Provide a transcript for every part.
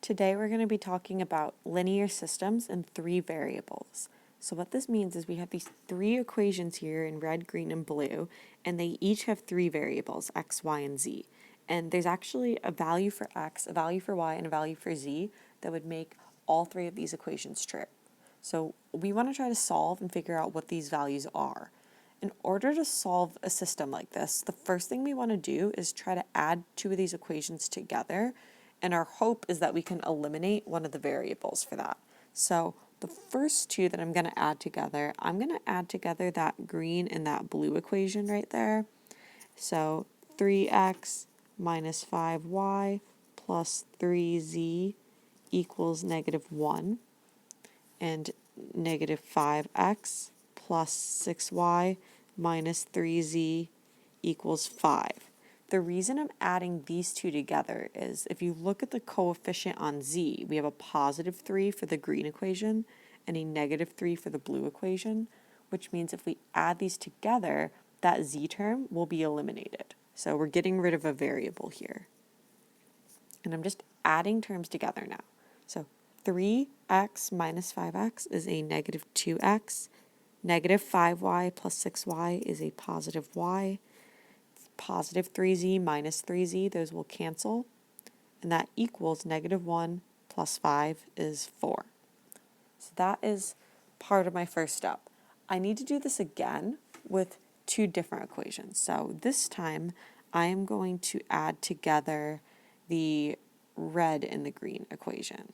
Today we're going to be talking about linear systems and three variables. So what this means is we have these three equations here in red, green, and blue, and they each have three variables, x, y, and z. And there's actually a value for x, a value for y, and a value for z that would make all three of these equations true. So we want to try to solve and figure out what these values are. In order to solve a system like this, the first thing we want to do is try to add two of these equations together, and our hope is that we can eliminate one of the variables for that. So the first two that I'm going to add together, I'm going to add together that green and that blue equation right there. So 3x minus 5y plus 3z equals negative 1, and negative 5x plus 6y minus 3z equals 5. The reason I'm adding these two together is if you look at the coefficient on z, we have a positive 3 for the green equation and a negative 3 for the blue equation, which means if we add these together, that z term will be eliminated. So we're getting rid of a variable here. And I'm just adding terms together now. So 3x minus 5x is a negative 2x. Negative 5y plus 6y is a positive y. Positive 3z minus 3z, those will cancel. And that equals negative 1 plus 5 is 4. So that is part of my first step. I need to do this again with two different equations. So this time I am going to add together the red and the green equation.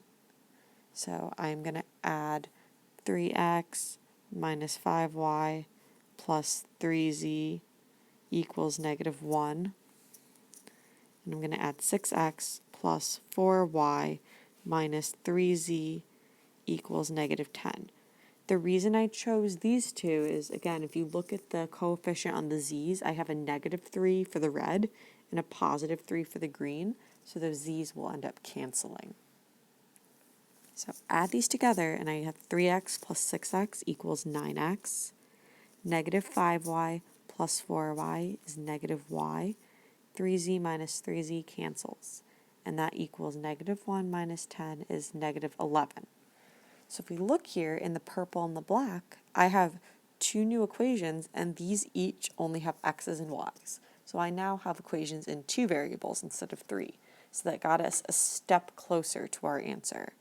So I'm going to add 3x minus 5y plus 3z equals negative 1. And I'm going to add 6x plus 4y minus 3z equals negative 10. The reason I chose these two is, again, if you look at the coefficient on the z's, I have a negative 3 for the red and a positive 3 for the green, so those z's will end up canceling. So add these together, and I have 3x plus 6x equals 9x. Negative 5y plus 4y is negative y. 3z minus 3z cancels, and that equals negative 1 minus 10 is negative 11. So if we look here in the purple and the black, I have two new equations, and these each only have x's and y's. So I now have equations in two variables instead of three. So that got us a step closer to our answer.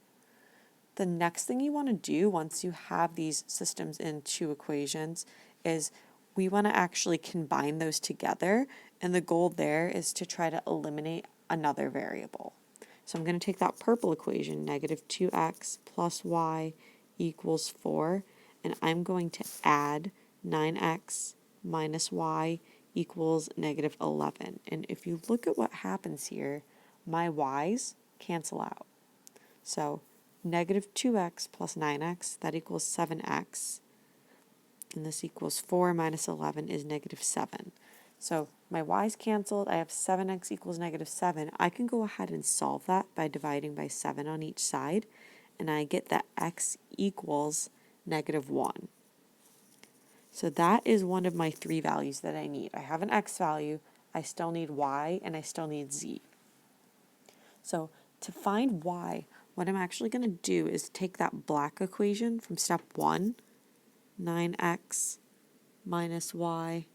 The next thing you want to do once you have these systems in two equations is we want to actually combine those together, and the goal there is to try to eliminate another variable. So I'm going to take that purple equation, negative 2x plus y equals 4, and I'm going to add 9x minus y equals negative 11. And if you look at what happens here, my y's cancel out. So negative 2x plus 9x, that equals 7x. And this equals 4 minus 11 is negative 7. So my y's canceled. I have 7x equals negative 7. I can go ahead and solve that by dividing by 7 on each side, and I get that x equals negative 1. So that is one of my three values that I need. I have an x value, I still need y, and I still need z. So to find y, what I'm actually going to do is take that black equation from step 1, 9x minus y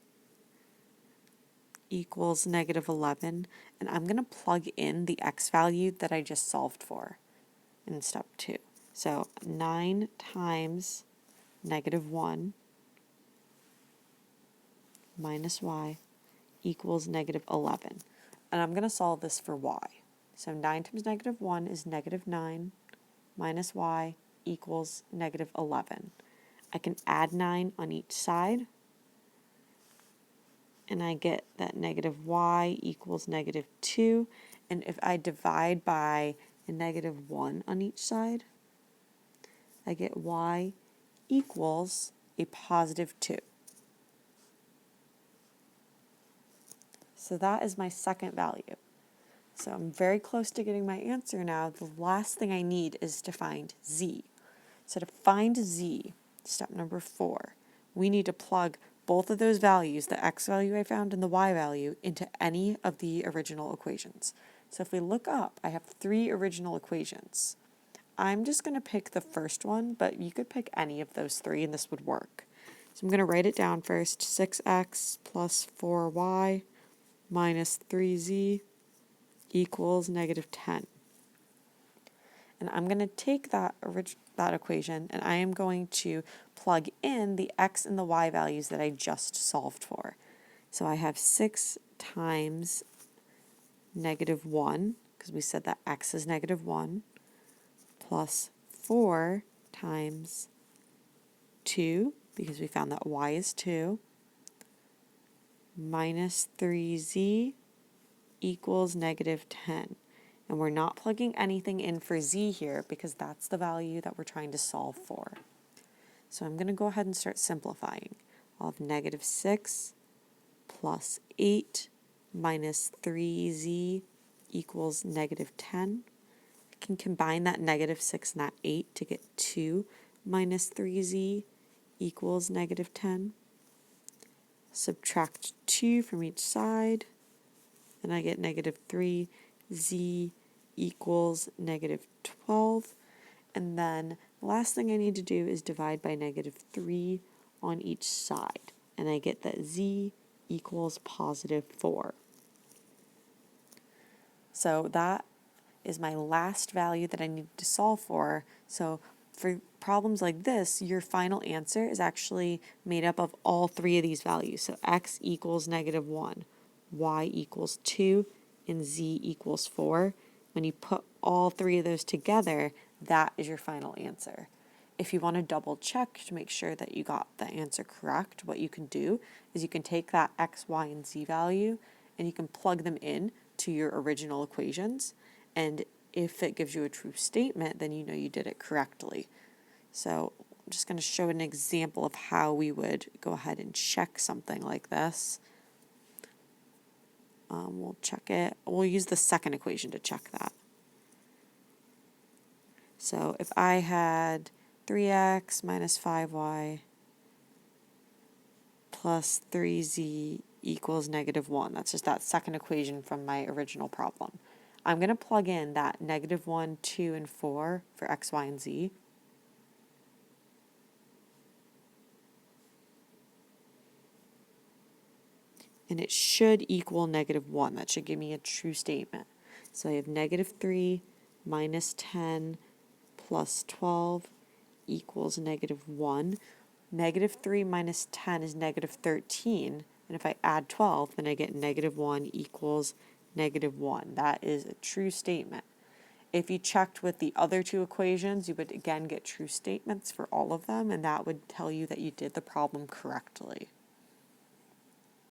equals negative 11, and I'm going to plug in the x value that I just solved for in step 2. So 9 times negative 1 minus y equals negative 11. And I'm going to solve this for y. So 9 times negative 1 is negative 9 minus y equals negative 11. I can add 9 on each side, and I get that negative y equals negative 2. And if I divide by a negative 1 on each side, I get y equals a positive 2. So that is my second value. So I'm very close to getting my answer now. The last thing I need is to find z. So to find z, step number 4, we need to plug both of those values, the x value I found and the y value, into any of the original equations. So if we look up, I have three original equations. I'm just going to pick the first one, but you could pick any of those three and this would work. So I'm going to write it down first. 6x plus 4y minus 3z equals negative 10. And I'm going to take that equation and I am going to plug in the x and the y values that I just solved for. So I have 6 times negative 1, because we said that x is negative 1, plus 4 times 2, because we found that y is 2, minus 3z equals negative 10. And we're not plugging anything in for z here because that's the value that we're trying to solve for. So I'm going to go ahead and start simplifying. I'll have negative 6 plus 8 minus 3z equals negative 10. I can combine that negative 6 and that 8 to get 2 minus 3z equals negative 10. Subtract 2 from each side, and I get negative 3z equals negative 12. And then the last thing I need to do is divide by negative 3 on each side, and I get that z equals positive 4. So that is my last value that I need to solve for. So for problems like this, your final answer is actually made up of all three of these values. So x equals negative 1, y equals 2, and z equals 4. When you put all three of those together, that is your final answer. If you want to double check to make sure that you got the answer correct, what you can do is you can take that x, y, and z value and you can plug them in to your original equations. And if it gives you a true statement, then you know you did it correctly. So I'm just going to show an example of how we would go ahead and check something like this. We'll check it. We'll use the second equation to check that. So if I had 3x minus 5y plus 3z equals negative 1, that's just that second equation from my original problem. I'm going to plug in that negative 1, 2, and 4 for x, y, and z. And it should equal negative 1. That should give me a true statement. So I have negative 3 minus 10 plus 12 equals negative 1. Negative 3 minus 10 is negative 13. And if I add 12, then I get negative 1 equals negative 1. That is a true statement. If you checked with the other two equations, you would again get true statements for all of them, and that would tell you that you did the problem correctly.